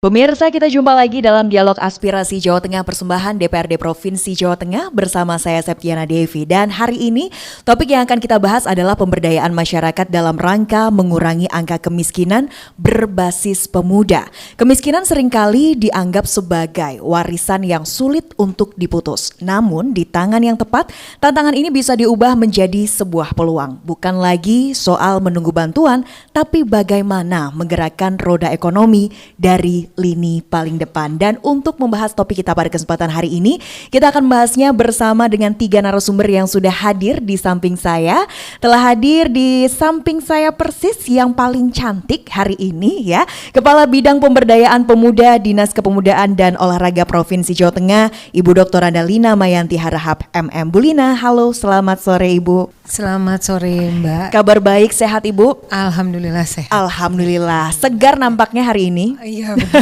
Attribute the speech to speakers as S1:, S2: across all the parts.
S1: Pemirsa, kita jumpa lagi dalam Dialog Aspirasi Jawa Tengah persembahan DPRD Provinsi Jawa Tengah bersama saya Septiana Devi. Dan hari ini topik yang akan kita bahas adalah pemberdayaan masyarakat dalam rangka mengurangi angka kemiskinan berbasis pemuda. Kemiskinan seringkali dianggap sebagai warisan yang sulit untuk diputus. Namun di tangan yang tepat, tantangan ini bisa diubah menjadi sebuah peluang. Bukan lagi soal menunggu bantuan, tapi bagaimana menggerakkan roda ekonomi dari lini paling depan. Dan untuk membahas topik kita pada kesempatan hari ini, kita akan membahasnya bersama dengan 3 narasumber yang sudah hadir di samping saya. Telah hadir di samping saya persis yang paling cantik hari ini ya, Kepala Bidang Pemberdayaan Pemuda Dinas Kepemudaan dan Olahraga Provinsi Jawa Tengah, Ibu Dr. Andalina Mayanti Harahap MM. Bu Lina, halo, selamat sore Ibu.
S2: Selamat sore Mbak.
S1: Kabar baik, sehat Ibu?
S2: Alhamdulillah sehat.
S1: Alhamdulillah, segar nampaknya hari ini.
S2: Iya betul.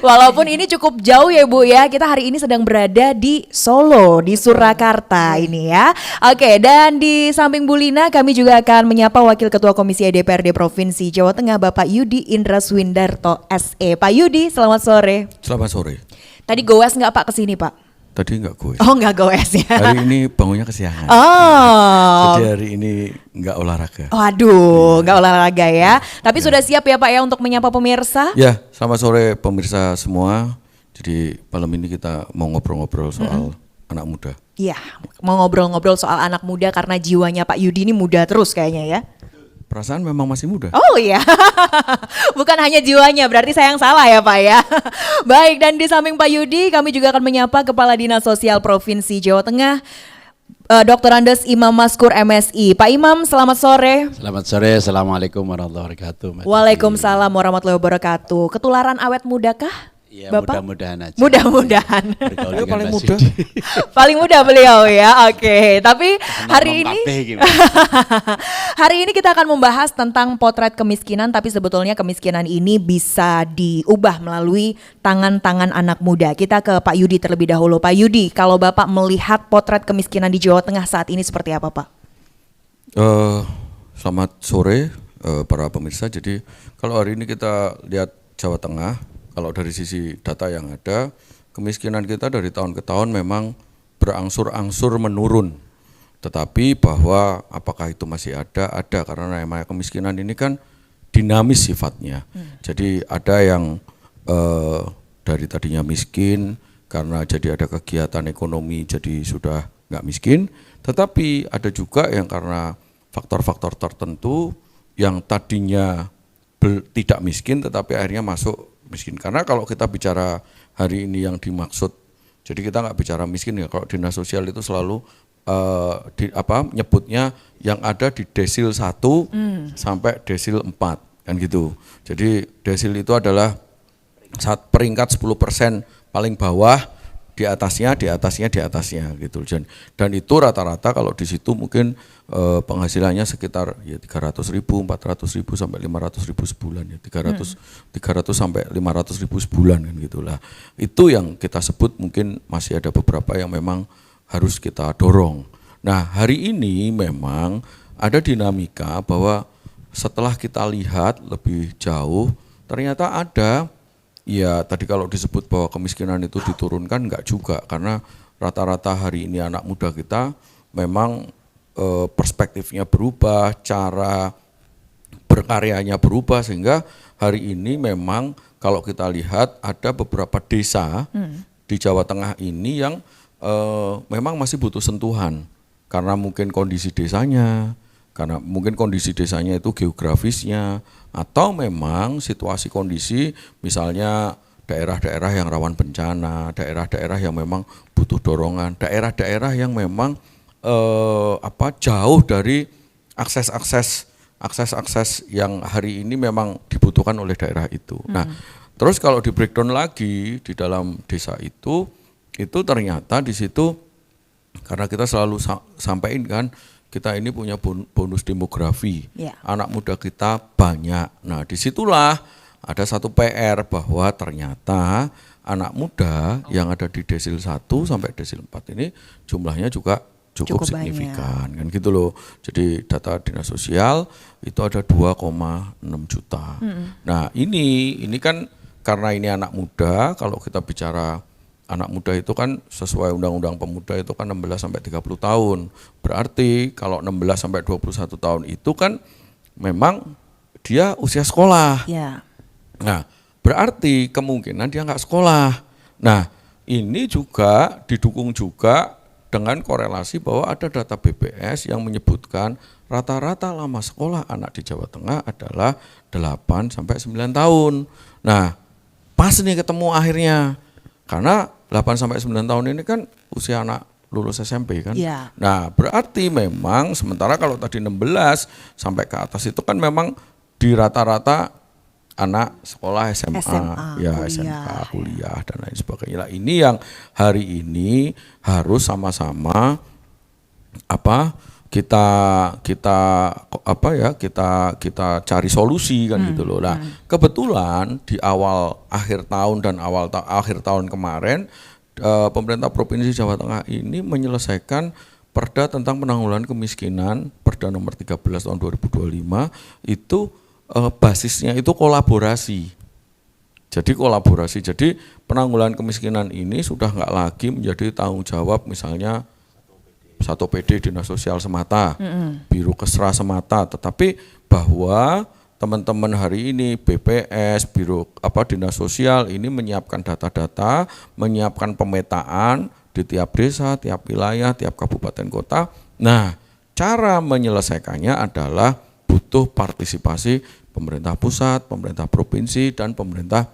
S1: Walaupun ini cukup jauh ya Bu ya, kita hari ini sedang berada di Solo, di Surakarta ini ya. Oke, dan di samping Bu Lina kami juga akan menyapa Wakil Ketua Komisi DPRD Provinsi Jawa Tengah Bapak Yudi Indra Swindarto SE. Pak Yudi, selamat sore.
S3: Selamat sore.
S1: Tadi goes nggak Pak kesini Pak?
S3: Tadi nggak goes.
S1: Oh nggak goes ya.
S3: Hari ini bangunnya kesiangan.
S1: Oh.
S3: Jadi hari ini nggak olahraga.
S1: Waduh, nggak olahraga ya. Tapi sudah siap ya Pak ya untuk menyapa pemirsa?
S3: Ya, selamat sore pemirsa semua. Jadi malam ini kita mau ngobrol-ngobrol soal anak muda.
S1: Iya, mau ngobrol-ngobrol soal anak muda karena jiwanya Pak Yudi ini muda terus kayaknya ya.
S3: Perasaan memang masih muda.
S1: Oh iya, bukan hanya jiwanya, berarti saya yang salah ya Pak ya. Baik, dan di samping Pak Yudi kami juga akan menyapa Kepala Dinas Sosial Provinsi Jawa Tengah, Dr. Andes Imam Maskur MSI. Pak Imam, selamat sore.
S4: Selamat sore, Assalamualaikum warahmatullahi wabarakatuh.
S1: Waalaikumsalam warahmatullahi wabarakatuh. Ketularan awet mudakah?
S4: Ya,
S1: Bapak?
S4: mudah-mudahan aja.
S1: Mudah-mudahan.
S4: Bergaul dengan
S3: paling
S4: Mas
S3: muda.
S4: Yudi.
S1: Paling muda beliau ya, oke. Tapi hari ini hari ini kita akan membahas tentang potret kemiskinan, tapi sebetulnya kemiskinan ini bisa diubah melalui tangan-tangan anak muda. Kita ke Pak Yudi terlebih dahulu. Pak Yudi, kalau Bapak melihat potret kemiskinan di Jawa Tengah saat ini seperti apa Pak?
S3: Selamat sore para pemirsa. Jadi kalau hari ini kita lihat Jawa Tengah, kalau dari sisi data yang ada, kemiskinan kita dari tahun ke tahun memang berangsur-angsur menurun. Tetapi bahwa apakah itu masih ada karena namanya kemiskinan ini kan dinamis sifatnya. Jadi ada yang dari tadinya miskin karena jadi ada kegiatan ekonomi jadi sudah nggak miskin. Tetapi ada juga yang karena faktor-faktor tertentu yang tadinya tidak miskin tetapi akhirnya masuk miskin. Karena kalau kita bicara hari ini yang dimaksud, jadi kita nggak bicara miskin ya. Kalau dinas sosial itu selalu nyebutnya yang ada di desil 1 sampai desil 4 kan gitu. Jadi desil itu adalah peringkat 10% paling bawah, di atasnya gitu. Dan itu rata-rata kalau di situ mungkin penghasilannya sekitar ya 300.000, 400.000 sampai 500.000 sebulan ya. 300 sampai 500.000 sebulan kan gitulah. Itu yang kita sebut mungkin masih ada beberapa yang memang harus kita dorong. Nah, hari ini memang ada dinamika bahwa setelah kita lihat lebih jauh ternyata ada. Ya tadi kalau disebut bahwa kemiskinan itu diturunkan enggak juga, karena rata-rata hari ini anak muda kita memang perspektifnya berubah, cara berkaryanya berubah, sehingga hari ini memang kalau kita lihat ada beberapa desa di Jawa Tengah ini yang memang masih butuh sentuhan, karena mungkin kondisi desanya, itu geografisnya, atau memang situasi kondisi misalnya daerah-daerah yang rawan bencana, daerah-daerah yang memang butuh dorongan, daerah-daerah yang memang jauh dari akses yang hari ini memang dibutuhkan oleh daerah itu. Nah, terus kalau di breakdown lagi di dalam desa itu ternyata di situ karena kita selalu sampaikan kan, kita ini punya bonus demografi, anak muda kita banyak. Nah, disitulah ada satu PR bahwa ternyata anak muda yang ada di desil 1 sampai desil 4 ini jumlahnya juga cukup
S1: Cukup banyak.
S3: signifikan kan gitu loh. Jadi data dinas sosial itu ada 2,6 juta. Nah ini kan karena ini anak muda, kalau kita bicara anak muda itu kan sesuai undang-undang pemuda itu kan 16 sampai 30 tahun. Berarti kalau 16 sampai 21 tahun itu kan memang dia usia sekolah.
S1: Ya.
S3: Nah, berarti kemungkinan dia nggak sekolah. Nah, ini juga didukung juga dengan korelasi bahwa ada data BPS yang menyebutkan rata-rata lama sekolah anak di Jawa Tengah adalah 8 sampai 9 tahun. Nah, pas nih ketemu akhirnya. Karena 8 sampai 9 tahun ini kan usia anak lulus SMP kan.
S1: Iya.
S3: Nah, berarti memang sementara kalau tadi 16 sampai ke atas itu kan memang di rata-rata anak sekolah SMA, ya
S1: kuliah.
S3: SMK, kuliah dan lain sebagainya. Nah, ini yang hari ini harus sama-sama kita cari solusi kan gitu loh. Nah, kebetulan di akhir tahun dan akhir tahun kemarin pemerintah Provinsi Jawa Tengah ini menyelesaikan Perda tentang penanggulangan kemiskinan, Perda nomor 13 tahun 2025 itu basisnya itu kolaborasi. Jadi penanggulangan kemiskinan ini sudah nggak lagi menjadi tanggung jawab misalnya satu PD Dinas Sosial semata, Biro Kesra semata, tetapi bahwa teman-teman hari ini BPS, Dinas Sosial ini menyiapkan data-data, menyiapkan pemetaan di tiap desa, tiap wilayah, tiap kabupaten kota. Nah, cara menyelesaikannya adalah butuh partisipasi pemerintah pusat, pemerintah provinsi, dan pemerintah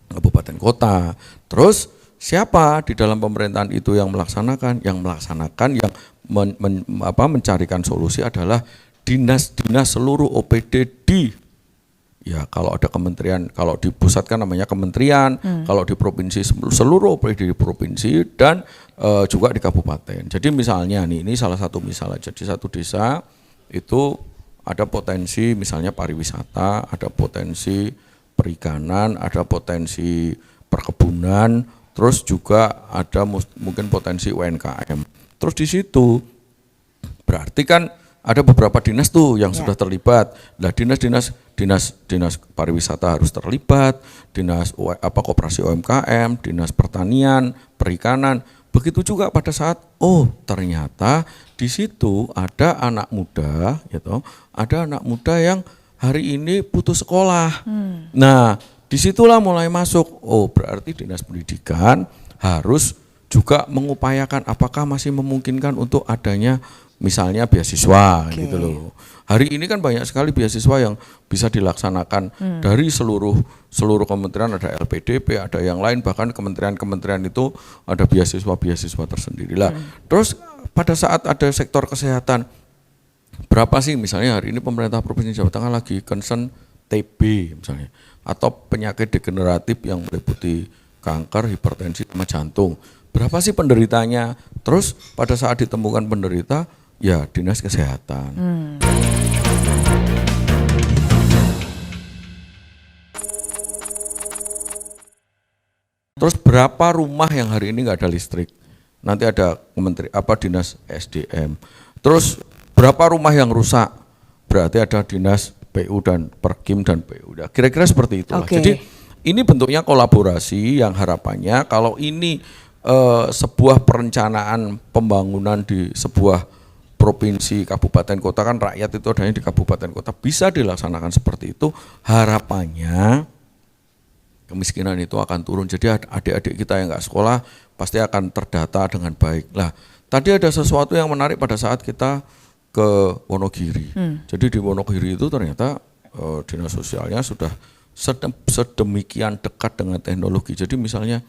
S3: kabupaten kota. Terus siapa di dalam pemerintahan itu yang melaksanakan? Yang mencarikan solusi adalah dinas-dinas seluruh OPD kalau ada kementerian, kalau di pusat kan namanya kementerian, kalau di provinsi seluruh OPD di provinsi dan juga di kabupaten. Jadi misalnya ini salah satu misal aja, di satu desa itu ada potensi misalnya pariwisata, ada potensi perikanan, ada potensi perkebunan, terus juga ada mungkin potensi UMKM. Terus di situ berarti kan ada beberapa dinas tuh yang sudah terlibat. Nah, dinas pariwisata harus terlibat, dinas koperasi UMKM, dinas pertanian, perikanan. Begitu juga pada saat ternyata di situ ada anak muda ada anak muda yang hari ini putus sekolah. Nah, disitulah mulai masuk, berarti dinas pendidikan harus juga mengupayakan apakah masih memungkinkan untuk adanya misalnya beasiswa gitu loh. Hari ini kan banyak sekali beasiswa yang bisa dilaksanakan dari seluruh kementerian, ada LPDP, ada yang lain, bahkan kementerian-kementerian itu ada beasiswa tersendiri lah. Terus pada saat ada sektor kesehatan, berapa sih misalnya hari ini pemerintah Provinsi Jawa Tengah lagi concern TB misalnya, atau penyakit degeneratif yang meliputi kanker, hipertensi, sama jantung. Berapa sih penderitanya? Terus pada saat ditemukan penderita, ya dinas kesehatan. Terus berapa rumah yang hari ini nggak ada listrik? Nanti ada dinas SDM. Terus berapa rumah yang rusak? Berarti ada dinas PU dan Perkim dan PU. Kira-kira seperti itulah. Jadi ini bentuknya kolaborasi yang harapannya kalau ini sebuah perencanaan pembangunan di sebuah provinsi, kabupaten, kota, kan rakyat itu adanya di kabupaten kota, bisa dilaksanakan seperti itu, harapannya kemiskinan itu akan turun. Jadi adik-adik kita yang nggak sekolah pasti akan terdata dengan baik. Lah, tadi ada sesuatu yang menarik pada saat kita ke Wonogiri. Jadi di Wonogiri itu ternyata dinas sosialnya sudah sedemikian dekat dengan teknologi. Jadi misalnya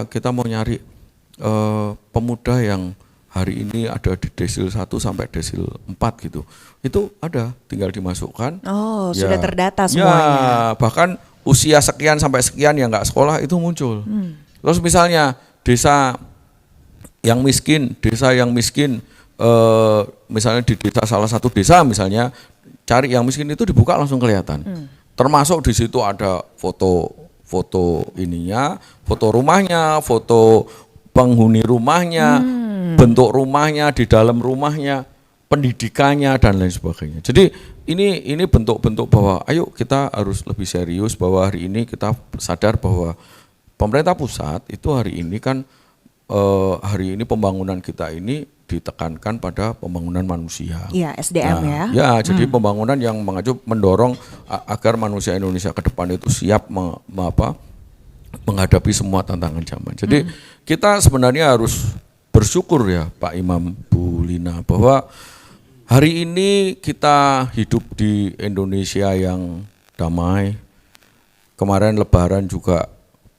S3: kita mau nyari pemuda yang hari ini ada di desil 1 sampai desil 4 gitu. Itu ada, tinggal dimasukkan.
S1: Sudah terdata semuanya.
S3: Ya, bahkan usia sekian sampai sekian yang nggak sekolah itu muncul. Terus misalnya desa yang miskin, misalnya di desa salah satu desa misalnya cari yang miskin itu dibuka langsung kelihatan. Termasuk di situ ada foto ininya, foto rumahnya, foto penghuni rumahnya. bentuk rumahnya, di dalam rumahnya, pendidikannya dan lain sebagainya. Jadi ini bentuk-bentuk bahwa ayo kita harus lebih serius bahwa hari ini kita sadar bahwa pemerintah pusat itu hari ini kan hari ini pembangunan kita ini ditekankan pada pembangunan manusia.
S1: Iya, SDM ya.
S3: Ya, jadi pembangunan yang mendorong agar manusia Indonesia ke depan itu siap menghadapi semua tantangan zaman. Jadi kita sebenarnya harus bersyukur ya Pak Imam, Bu Lina, bahwa hari ini kita hidup di Indonesia yang damai. Kemarin Lebaran juga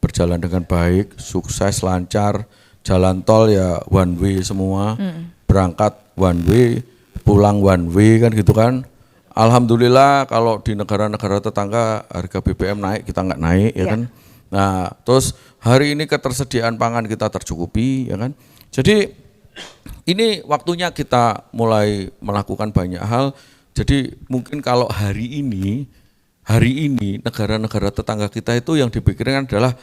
S3: berjalan dengan baik, sukses, lancar. Jalan tol ya one way semua, berangkat one way, pulang one way kan gitu kan. Alhamdulillah kalau di negara-negara tetangga harga BBM naik, kita nggak naik ya kan. Nah terus hari ini ketersediaan pangan kita tercukupi ya kan. Jadi ini waktunya kita mulai melakukan banyak hal. Jadi mungkin kalau hari ini negara-negara tetangga kita itu yang dipikirkan adalah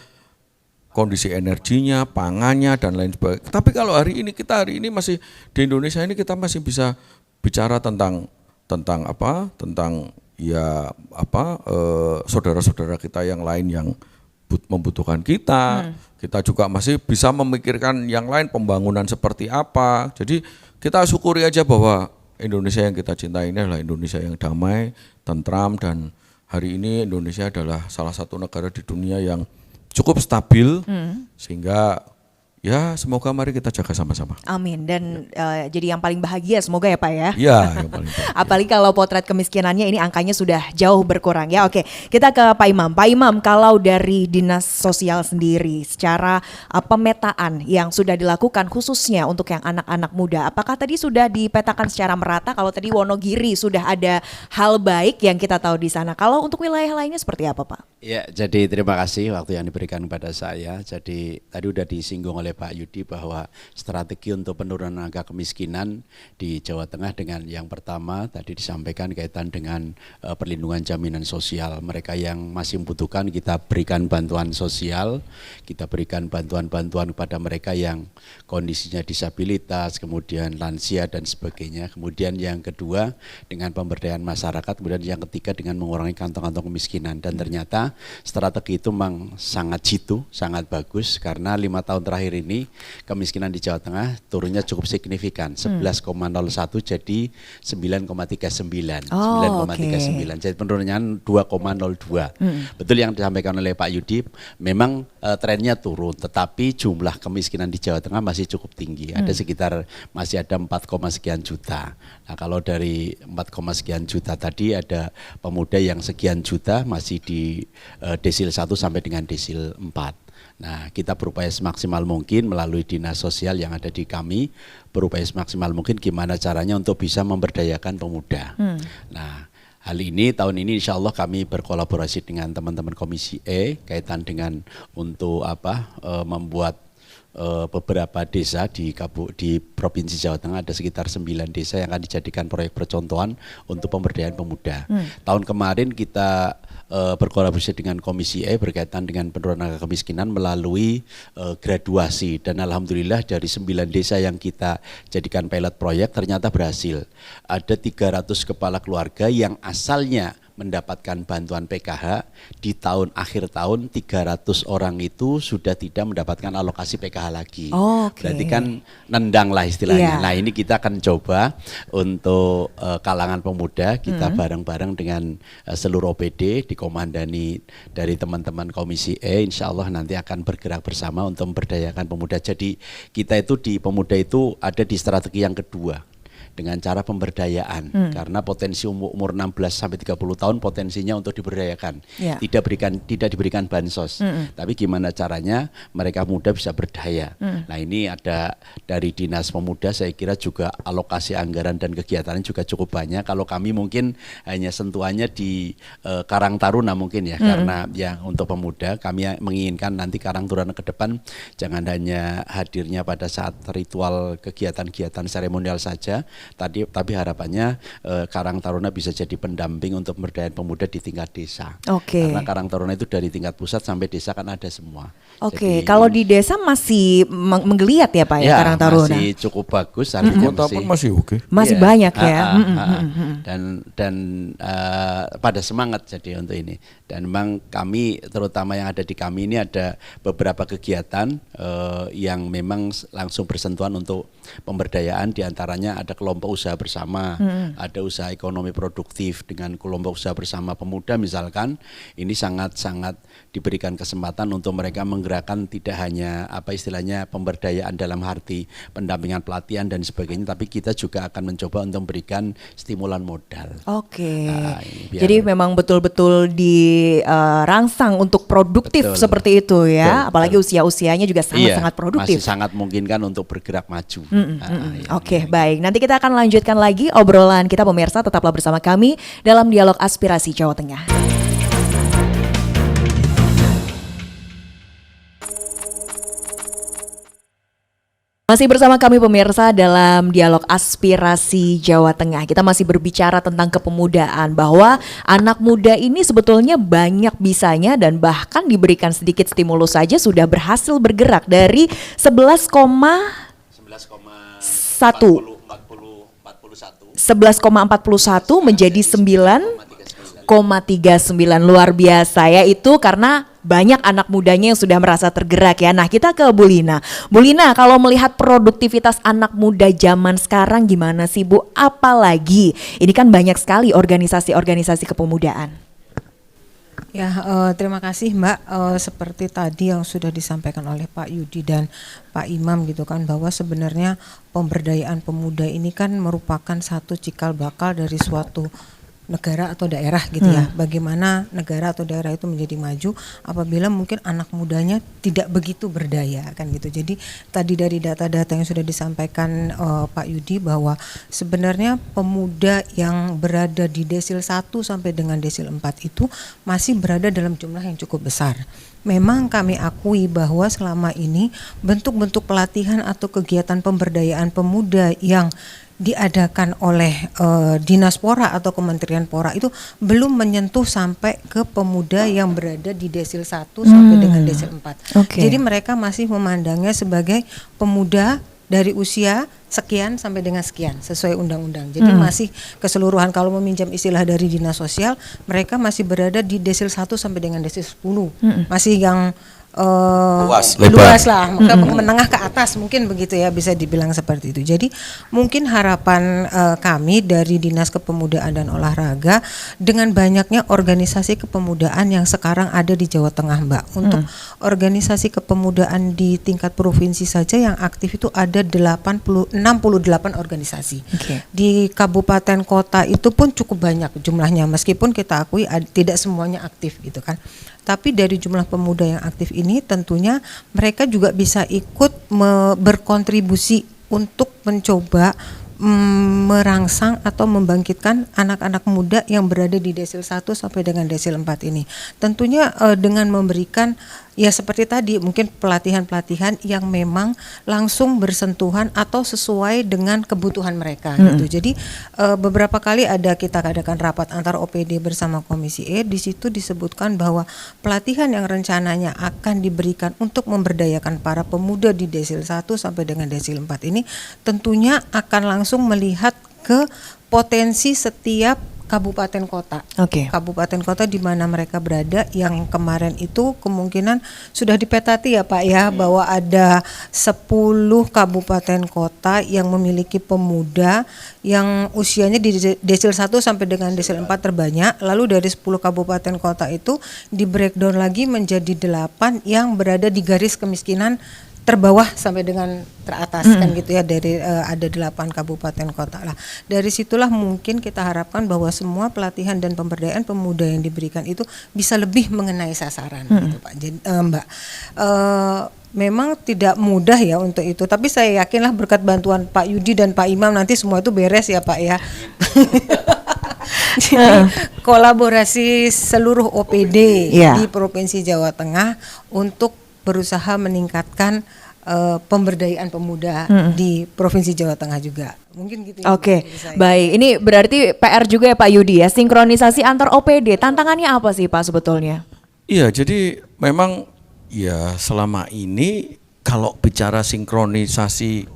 S3: kondisi energinya, pangannya dan lain sebagainya. Tapi kalau hari ini masih di Indonesia ini kita masih bisa bicara tentang saudara-saudara kita yang lain yang membutuhkan kita. Kita juga masih bisa memikirkan yang lain, pembangunan seperti apa. Jadi kita syukuri aja bahwa Indonesia yang kita cintai ini adalah Indonesia yang damai, tentram, dan hari ini Indonesia adalah salah satu negara di dunia yang cukup stabil, sehingga ya semoga mari kita jaga sama-sama.
S1: Amin. Dan jadi yang paling bahagia semoga ya Pak ya.
S3: Iya, yang paling bahagia.
S1: Apalagi kalau potret kemiskinannya ini angkanya sudah jauh berkurang ya. Oke, kita ke Pak Imam. Pak Imam, kalau dari Dinas Sosial sendiri secara pemetaan yang sudah dilakukan khususnya untuk yang anak-anak muda, apakah tadi sudah dipetakan secara merata? Kalau tadi Wonogiri sudah ada hal baik yang kita tahu di sana. Kalau untuk wilayah lainnya seperti apa Pak?
S4: Ya, jadi terima kasih waktu yang diberikan kepada saya. Jadi tadi udah disinggung oleh Pak Yudi bahwa strategi untuk penurunan angka kemiskinan di Jawa Tengah dengan yang pertama tadi disampaikan kaitan dengan perlindungan jaminan sosial. Mereka yang masih membutuhkan kita berikan bantuan sosial, kita berikan bantuan-bantuan kepada mereka yang kondisinya disabilitas, kemudian lansia dan sebagainya. Kemudian yang kedua dengan pemberdayaan masyarakat, kemudian yang ketiga dengan mengurangi kantong-kantong kemiskinan. Dan ternyata strategi itu memang sangat jitu, sangat bagus karena 5 tahun terakhir ini kemiskinan di Jawa Tengah turunnya cukup signifikan, 11,01 jadi 9,39. 9,39. Jadi penurunan 2,02. Betul yang disampaikan oleh Pak Yudi, memang trennya turun, tetapi jumlah kemiskinan di Jawa Tengah masih cukup tinggi. Ada sekitar masih ada 4, sekian juta. Nah, kalau dari 4, sekian juta tadi ada pemuda yang sekian juta masih di desil 1 sampai dengan desil 4. Nah, kita berupaya semaksimal mungkin melalui dinas sosial yang ada di kami, berupaya semaksimal mungkin gimana caranya untuk bisa memberdayakan pemuda. Nah, hal ini tahun ini insya Allah kami berkolaborasi dengan teman-teman Komisi E kaitan dengan untuk membuat beberapa desa di Provinsi Jawa Tengah, ada sekitar 9 desa yang akan dijadikan proyek percontohan untuk pemberdayaan pemuda. Tahun kemarin kita berkolaborasi dengan Komisi E berkaitan dengan penurunan angka kemiskinan melalui graduasi, dan alhamdulillah dari 9 desa yang kita jadikan pilot proyek ternyata berhasil. Ada 300 kepala keluarga yang asalnya mendapatkan bantuan PKH, di akhir tahun 300 orang itu sudah tidak mendapatkan alokasi PKH lagi. Berarti kan nendang lah istilahnya. Nah, ini kita akan coba untuk kalangan pemuda, kita bareng-bareng dengan seluruh OPD dikomandani dari teman-teman Komisi E, insya Allah nanti akan bergerak bersama untuk memberdayakan pemuda. Jadi kita itu di pemuda itu ada di strategi yang kedua, dengan cara pemberdayaan, karena potensi umur 16 sampai 30 tahun potensinya untuk diberdayakan. Tidak diberikan bansos. Tapi gimana caranya mereka muda bisa berdaya. Nah, ini ada dari Dinas Pemuda, saya kira juga alokasi anggaran dan kegiatannya juga cukup banyak. Kalau kami mungkin hanya sentuhannya di Karang Taruna mungkin ya, karena yang untuk pemuda kami menginginkan nanti Karang Taruna ke depan jangan hanya hadirnya pada saat ritual kegiatan-kegiatan seremonial saja, tapi harapannya Karang Taruna bisa jadi pendamping untuk pemberdayaan pemuda di tingkat desa. Karena Karang Taruna itu dari tingkat pusat sampai desa kan ada semua.
S1: Oke,
S4: Jadi-
S1: kalau di desa masih menggeliat ya Pak ya, Karang Taruna?
S4: masih cukup bagus, artinya
S3: Kota pun masih oke.
S1: Masih
S4: Iya.
S1: banyak ya.
S4: Dan pada semangat jadi untuk ini. Dan memang kami, terutama yang ada di kami ini, ada beberapa kegiatan yang memang langsung bersentuhan untuk pemberdayaan. Diantaranya ada kelompok usaha bersama, ada usaha ekonomi produktif dengan kelompok usaha bersama pemuda misalkan. Ini sangat-sangat diberikan kesempatan untuk mereka menggerakkan tidak hanya apa istilahnya pemberdayaan dalam arti pendampingan pelatihan dan sebagainya, tapi kita juga akan mencoba untuk memberikan stimulan modal.
S1: Oke,
S4: Nah, ini biar-
S1: jadi memang betul-betul dirangsang untuk produktif
S4: Betul.
S1: seperti itu ya,
S4: Betul,
S1: apalagi usia-usianya juga sangat-sangat produktif.
S4: Masih sangat memungkinkan untuk bergerak maju.
S1: Oke, baik. Nanti kita akan lanjutkan lagi obrolan kita pemirsa, tetaplah bersama kami dalam Dialog Aspirasi Jawa Tengah. Masih bersama kami pemirsa dalam Dialog Aspirasi Jawa Tengah. Kita masih berbicara tentang kepemudaan, bahwa anak muda ini sebetulnya banyak bisanya dan bahkan diberikan sedikit stimulus saja sudah berhasil bergerak dari 11,41 menjadi 9,39, luar biasa ya, itu karena banyak anak mudanya yang sudah merasa tergerak ya. Nah, kita ke Bu Lina. Bu Lina, kalau melihat produktivitas anak muda zaman sekarang gimana sih Bu? Apalagi ini kan banyak sekali organisasi-organisasi kepemudaan.
S2: Ya, terima kasih Mbak. Seperti tadi yang sudah disampaikan oleh Pak Yudi dan Pak Imam gitu kan, bahwa sebenarnya pemberdayaan pemuda ini kan merupakan satu cikal bakal dari suatu negara atau daerah gitu ya. Bagaimana negara atau daerah itu menjadi maju apabila mungkin anak mudanya tidak begitu berdaya kan gitu. Jadi tadi dari data-data yang sudah disampaikan Pak Yudi, bahwa sebenarnya pemuda yang berada di desil 1 sampai dengan desil 4 itu masih berada dalam jumlah yang cukup besar. Memang kami akui bahwa selama ini bentuk-bentuk pelatihan atau kegiatan pemberdayaan pemuda yang diadakan oleh Dinas Pora atau Kementerian Pora itu belum menyentuh sampai ke pemuda yang berada di desil 1 sampai dengan desil 4.
S1: Oke.
S2: Jadi mereka masih memandangnya sebagai pemuda dari usia sekian sampai dengan sekian sesuai undang-undang. Jadi masih keseluruhan, kalau meminjam istilah dari Dinas Sosial, mereka masih berada di desil 1 sampai dengan desil 10. Masih yang
S3: Luas,
S2: luas lah, menengah ke atas mungkin begitu ya, bisa dibilang seperti itu. Jadi mungkin harapan kami dari Dinas Kepemudaan dan Olahraga dengan banyaknya organisasi kepemudaan yang sekarang ada di Jawa Tengah Mbak, untuk organisasi kepemudaan di tingkat provinsi saja yang aktif itu ada 68 organisasi.
S1: Oke.
S2: Di kabupaten kota itu pun cukup banyak jumlahnya, meskipun kita akui tidak semuanya aktif gitu kan. Tapi dari jumlah pemuda yang aktif ini tentunya mereka juga bisa ikut berkontribusi untuk mencoba merangsang atau membangkitkan anak-anak muda yang berada di desil 1 sampai dengan desil 4 ini. Tentunya dengan memberikan ya seperti tadi, mungkin pelatihan-pelatihan yang memang langsung bersentuhan atau sesuai dengan kebutuhan mereka gitu. Jadi beberapa kali kita adakan rapat antar OPD bersama Komisi E, di situ disebutkan bahwa pelatihan yang rencananya akan diberikan untuk memberdayakan para pemuda di desil 1 sampai dengan desil 4 ini tentunya akan langsung melihat ke potensi setiap kabupaten kota.
S1: Oke.
S2: Kabupaten kota di mana mereka berada, yang kemarin itu kemungkinan sudah dipetati ya Pak ya, bahwa ada 10 kabupaten kota yang memiliki pemuda yang usianya di desil 1 sampai dengan desil 4 terbanyak. Lalu dari 10 kabupaten kota itu di breakdown lagi menjadi 8 yang berada di garis kemiskinan terbawah sampai dengan teratas kan gitu ya, dari ada 8 kabupaten kota lah. Dari situlah mungkin kita harapkan bahwa semua pelatihan dan pemberdayaan pemuda yang diberikan itu bisa lebih mengenai sasaran gitu Pak. Jadi Mbak, memang tidak mudah ya untuk itu, tapi saya yakinlah berkat bantuan Pak Yudi dan Pak Imam nanti semua itu beres ya Pak ya. Jadi kolaborasi seluruh OPD di Provinsi Jawa Tengah untuk berusaha meningkatkan pemberdayaan pemuda di Provinsi Jawa Tengah juga. Mungkin gitu ya.
S1: Oke, baik. Ini berarti PR juga ya Pak Yudi ya, sinkronisasi antar OPD. Tantangannya apa sih Pak sebetulnya?
S3: Iya, jadi memang Ya selama ini kalau bicara sinkronisasi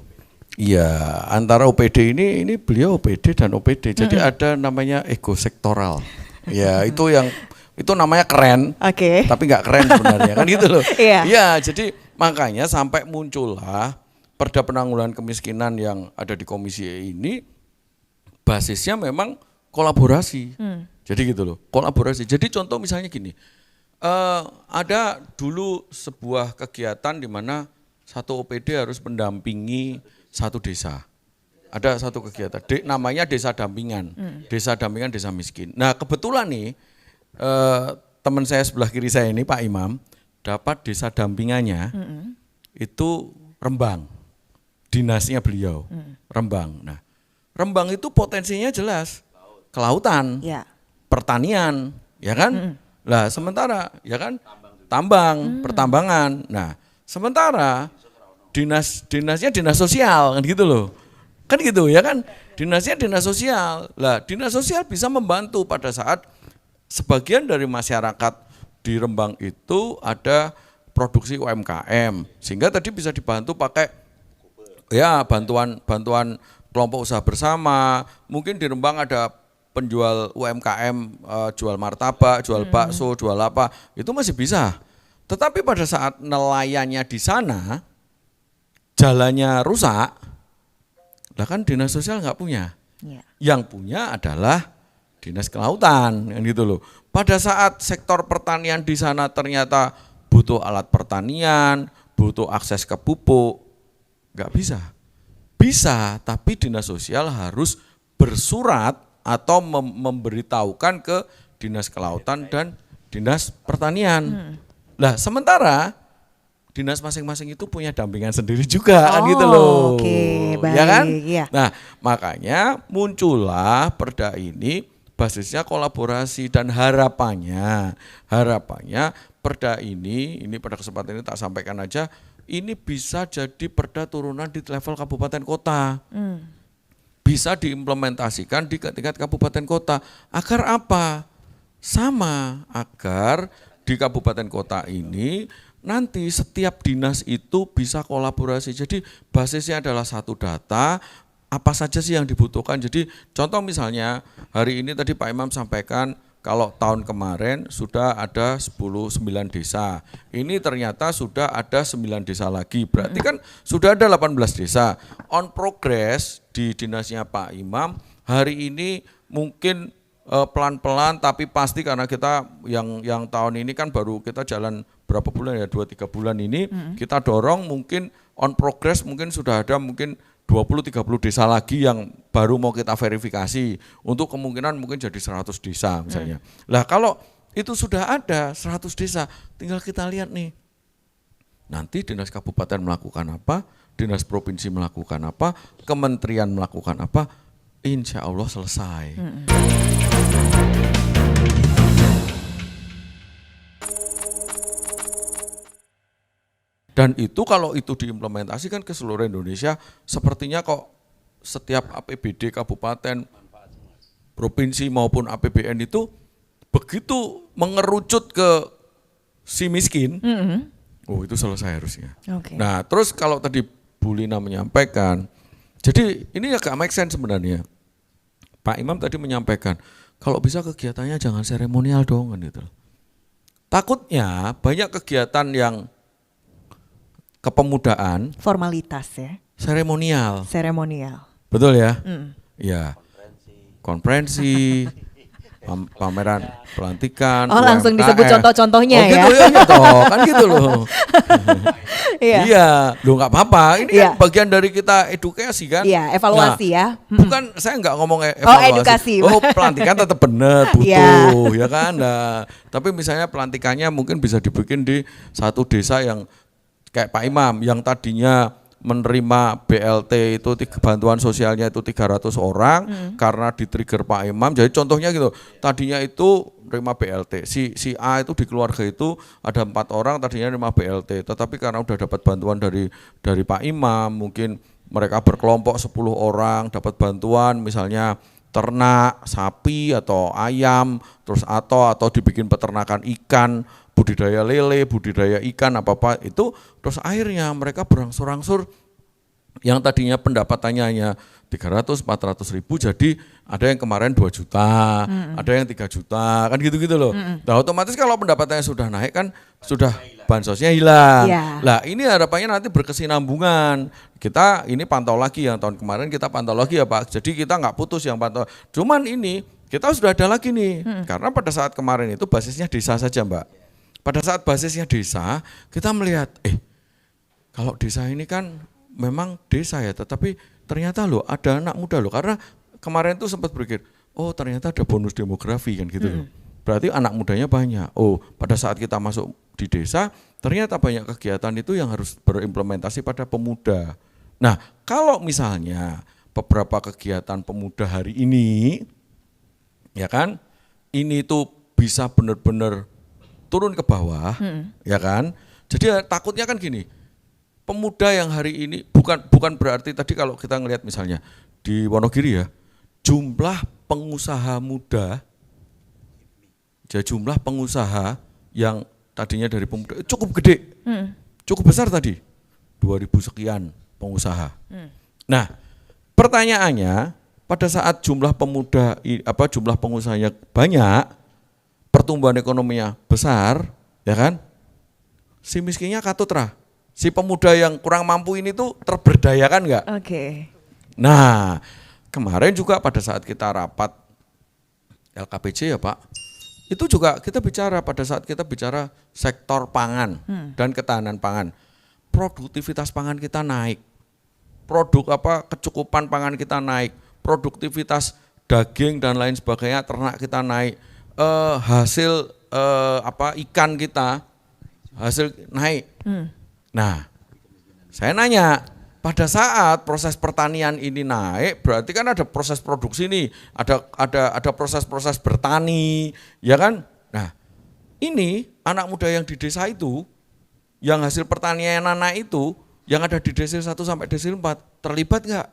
S3: ya antara OPD ini beliau OPD dan OPD. Jadi ada namanya ego sektoral. Ya itu namanya keren.
S1: Oke.
S3: Tapi nggak keren sebenarnya kan gitu loh.
S1: Iya.
S3: Ya jadi makanya sampai muncullah Perda Penanggulangan Kemiskinan yang ada di komisi ini basisnya memang kolaborasi. Jadi gitu loh, kolaborasi. Jadi contoh misalnya gini. Ada dulu sebuah kegiatan di mana satu OPD harus mendampingi satu desa. Ada satu kegiatan, namanya desa dampingan, desa dampingan desa miskin. Nah kebetulan nih teman saya sebelah kiri saya ini Pak Imam dapat desa dampingannya itu Rembang, dinasnya beliau Rembang. Nah Rembang itu potensinya jelas kelautan,
S1: Ya.
S3: pertanian, ya kan? Lah sementara ya kan tambang, pertambangan. Nah, sementara dinasnya dinas sosial kan gitu loh. Kan gitu ya kan? Dinasnya dinas sosial. Lah, dinas sosial bisa membantu pada saat sebagian dari masyarakat di Rembang itu ada produksi UMKM sehingga tadi bisa dibantu pakai ya bantuan kelompok usaha bersama. Mungkin di Rembang ada penjual UMKM jual martabak, jual bakso, jual apa, itu masih bisa. Tetapi pada saat nelayannya di sana, jalannya rusak, lah kan dinas sosial nggak punya.
S1: Ya.
S3: Yang punya adalah dinas kelautan, kan gitu loh. Pada saat sektor pertanian di sana ternyata butuh alat pertanian, butuh akses ke pupuk, nggak bisa. Bisa, tapi dinas sosial harus bersurat atau memberitahukan ke dinas kelautan dan dinas pertanian. Lah sementara dinas masing-masing itu punya dampingan sendiri juga kan gitu loh.
S1: Oke, baik.
S3: Ya kan?
S1: Ya.
S3: Nah makanya muncullah perda ini basisnya kolaborasi dan harapannya perda ini pada kesempatan ini tak sampaikan aja, ini bisa jadi perda turunan di level kabupaten kota. Bisa diimplementasikan di tingkat kabupaten kota. Agar apa? Sama, agar di kabupaten kota ini nanti setiap dinas itu bisa kolaborasi. Jadi basisnya adalah satu data, apa saja sih yang dibutuhkan. Jadi contoh misalnya hari ini tadi Pak Imam sampaikan kalau tahun kemarin sudah ada 9 desa. Ini ternyata sudah ada 9 desa lagi. Berarti kan sudah ada 18 desa. On progress di dinasnya Pak Imam, hari ini mungkin pelan-pelan tapi pasti karena kita yang tahun ini kan baru kita jalan berapa bulan ya, 2-3 bulan ini, kita dorong mungkin on progress mungkin sudah ada mungkin 20-30 desa lagi yang baru mau kita verifikasi untuk kemungkinan mungkin jadi 100 desa misalnya. Lah kalau itu sudah ada 100 desa, tinggal kita lihat nih. Nanti dinas kabupaten melakukan apa, dinas provinsi melakukan apa, kementerian melakukan apa, insya Allah selesai. Dan itu kalau itu diimplementasikan ke seluruh Indonesia, sepertinya kok setiap APBD kabupaten, provinsi maupun APBN itu begitu mengerucut ke si miskin, oh itu selesai harusnya.
S1: Oke.
S3: Nah terus kalau tadi Bu Lina menyampaikan, jadi ini agak make sense sebenarnya. Pak Imam tadi menyampaikan, kalau bisa kegiatannya jangan seremonial dong, kan gitu. Takutnya banyak kegiatan yang kepemudaan,
S1: Formalitas ya,
S3: seremonial,
S1: seremonial.
S3: betul ya? Ya, konferensi, pameran pelantikan.
S1: Oh, langsung
S3: UMKM.
S1: disebut contoh-contohnya
S3: oh,
S1: ya.
S3: gitu ya, gitu, kan gitu loh.
S1: Iya.
S3: Iya, loh nggak apa-apa. Ini
S1: Iya.
S3: kan bagian dari kita edukasi kan.
S1: Iya, evaluasi ya.
S3: Bukan, saya nggak ngomong
S1: Oh,
S3: evaluasi.
S1: edukasi.
S3: Oh, pelantikan tetap benar,
S1: Iya.
S3: butuh, ya kan. Nah, tapi misalnya pelantikannya mungkin bisa dibikin di satu desa yang kayak Pak Imam yang tadinya menerima BLT itu bantuan sosialnya itu 300 orang karena di-trigger Pak Imam. Jadi contohnya gitu, tadinya itu nerima BLT. Si A itu di keluarga itu ada 4 orang tadinya nerima BLT, tetapi karena udah dapat bantuan dari Pak Imam, mungkin mereka berkelompok 10 orang dapat bantuan misalnya ternak sapi atau ayam, terus atau dibikin peternakan ikan budidaya lele, budidaya ikan apa-apa itu, terus akhirnya mereka berangsur-angsur yang tadinya pendapatannya hanya 300-400 ribu jadi ada yang kemarin 2 juta, ada yang 3 juta, kan gitu-gitu loh. Nah otomatis kalau pendapatannya sudah naik kan sudah bansosnya hilang.
S1: Ya.
S3: Lah ini harapannya nanti berkesinambungan. Kita ini pantau lagi yang tahun kemarin kita pantau lagi ya Pak. Jadi kita nggak putus yang pantau. Cuman ini kita sudah ada lagi nih. Karena pada saat kemarin itu basisnya desa saja Mbak. Pada saat basisnya desa kita melihat kalau desa ini kan memang desa ya, tetapi ternyata loh ada anak muda loh, karena kemarin tuh sempat berpikir, oh ternyata ada bonus demografi kan gitu loh. Berarti anak mudanya banyak. Oh pada saat kita masuk di desa, ternyata banyak kegiatan itu yang harus berimplementasi pada pemuda. Nah kalau misalnya beberapa kegiatan pemuda hari ini, ya kan, ini tuh bisa benar-benar turun ke bawah, ya kan. Jadi takutnya kan gini, pemuda yang hari ini bukan berarti tadi kalau kita ngelihat misalnya di Wonogiri ya, jumlah pengusaha muda, jumlah pengusaha yang tadinya dari pemuda cukup gede, cukup besar tadi, 2000 sekian pengusaha. Nah, pertanyaannya pada saat jumlah pemuda jumlah pengusahanya banyak, pertumbuhan ekonominya besar, ya kan? Si miskinnya katutra. Si pemuda yang kurang mampu ini tuh terberdayakan nggak?
S1: Oke.
S3: Nah, kemarin juga pada saat kita rapat LKPJ ya Pak, itu juga kita bicara pada saat kita bicara sektor pangan dan ketahanan pangan. Produktivitas pangan kita naik, kecukupan pangan kita naik, produktivitas daging dan lain sebagainya ternak kita naik, hasil ikan kita hasil naik. Nah, saya nanya, pada saat proses pertanian ini naik, berarti kan ada proses produksi nih, ada proses-proses bertani, ya kan? Nah, ini anak muda yang di desa itu, yang hasil pertanian naik itu, yang ada di desil 1 sampai desil 4, terlibat nggak?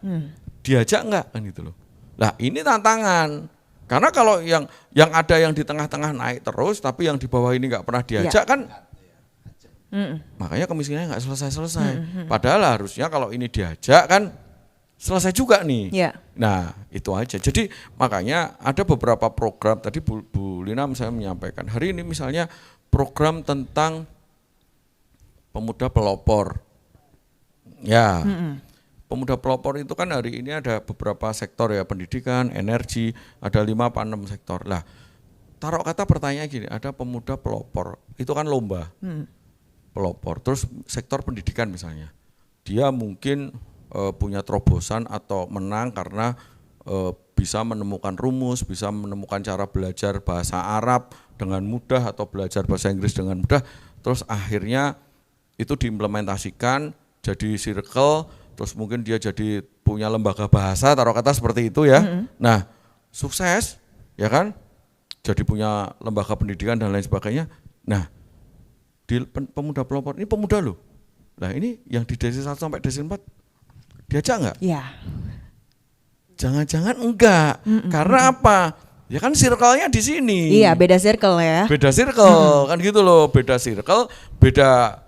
S3: Diajak nggak? Kan gitu loh. Lah ini tantangan, karena kalau yang ada yang di tengah-tengah naik terus, tapi yang di bawah ini nggak pernah diajak kan? Makanya kemiskinannya nggak selesai-selesai. Padahal harusnya kalau ini diajak kan selesai juga nih.
S1: Ya.
S3: Nah itu aja. Jadi makanya ada beberapa program, tadi Bu Lina saya menyampaikan, hari ini misalnya program tentang pemuda pelopor. Ya, pemuda pelopor itu kan hari ini ada beberapa sektor ya, pendidikan, energi, ada 5 apa 6 sektor. Lah taruh kata pertanyaan gini, ada pemuda pelopor, itu kan lomba. Pelopor, terus sektor pendidikan misalnya, dia mungkin punya terobosan atau menang karena bisa menemukan rumus, bisa menemukan cara belajar bahasa Arab dengan mudah atau belajar bahasa Inggris dengan mudah, terus akhirnya itu diimplementasikan jadi circle, terus mungkin dia jadi punya lembaga bahasa, taruh kata seperti itu ya. Nah sukses ya kan, jadi punya lembaga pendidikan dan lain sebagainya. Nah di pemuda pelopor ini pemuda loh. Nah ini yang di desil 1 sampai desil 4 diajak nggak?
S1: Ya.
S3: Jangan-jangan enggak. Karena apa? Ya kan circle-nya di sini.
S1: Iya, beda circle ya.
S3: Beda circle kan gitu loh. Beda circle, beda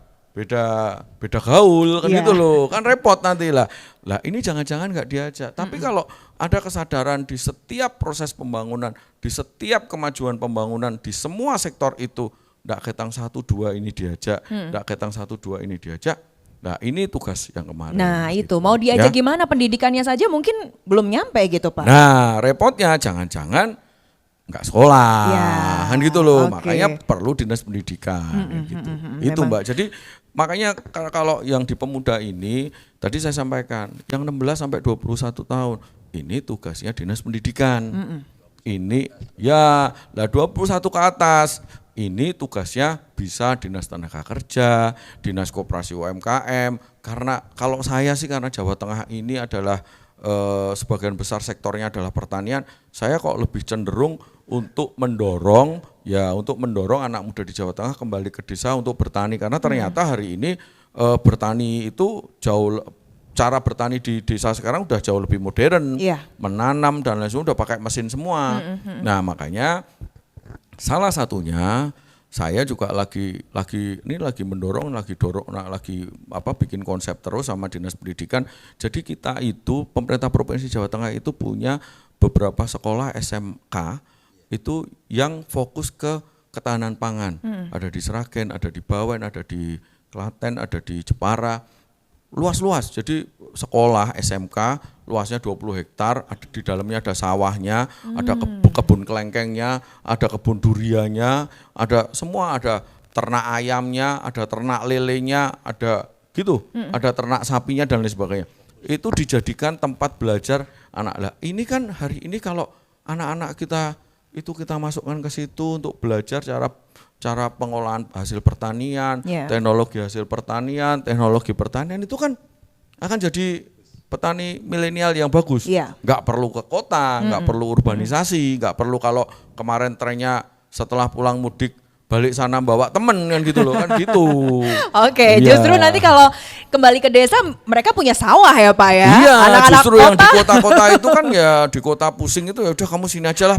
S3: gaul kan gitu loh. Kan repot nanti lah. Lah ini jangan-jangan nggak diajak. Tapi kalau ada kesadaran di setiap proses pembangunan, di setiap kemajuan pembangunan, di semua sektor itu, nggak ketang 1-2 ini diajak, nggak ketang 1-2 ini diajak. Nah ini tugas yang kemarin.
S1: Nah
S3: gitu.
S1: itu mau diajak
S3: Ya.
S1: gimana, pendidikannya saja mungkin belum nyampe gitu Pak.
S3: Nah repotnya jangan-jangan nggak sekolah,
S1: Ya,
S3: kan gitu loh.
S1: oke.
S3: Makanya perlu dinas pendidikan, gitu. Itu
S1: memang.
S3: Mbak. Jadi makanya kalau yang di pemuda ini tadi saya sampaikan, yang 16 sampai 21 tahun ini tugasnya dinas pendidikan. Ini ya lah 21 ke atas. Ini tugasnya bisa dinas tenaga kerja, dinas koperasi UMKM. Karena kalau saya sih karena Jawa Tengah ini adalah sebagian besar sektornya adalah pertanian, saya kok lebih cenderung untuk mendorong anak muda di Jawa Tengah kembali ke desa untuk bertani, karena ternyata hari ini bertani itu cara bertani di desa sekarang udah jauh lebih modern, menanam dan lain sebagainya udah pakai mesin semua. Nah makanya salah satunya saya juga lagi mendorong, lagi bikin konsep terus sama Dinas Pendidikan. Jadi kita itu pemerintah Provinsi Jawa Tengah itu punya beberapa sekolah SMK itu yang fokus ke ketahanan pangan. Ada di Sragen, ada di Bawen, ada di Klaten, ada di Jepara. Luas-luas. Jadi sekolah SMK luasnya 20 hektar, di dalamnya ada sawahnya, ada kebun kelengkengnya, ada kebun duriannya, ada ternak ayamnya, ada ternak lelenya, ada gitu, ada ternak sapinya dan lain sebagainya. Itu dijadikan tempat belajar anak. Lah, ini kan hari ini kalau anak-anak kita itu kita masukkan ke situ untuk belajar cara pengolahan hasil pertanian, teknologi hasil pertanian, teknologi pertanian itu kan akan jadi petani milenial yang bagus. Nggak perlu ke kota, nggak perlu urbanisasi, nggak perlu kalau kemarin trennya setelah pulang mudik balik sana bawa temen kan gitu loh, kan gitu.
S1: Oke, justru nanti kalau kembali ke desa mereka punya sawah ya Pak ya.
S3: Iya,
S1: anak-anak
S3: justru
S1: kota.
S3: yang di kota-kota itu kan ya di kota pusing itu ya udah kamu sini aja lah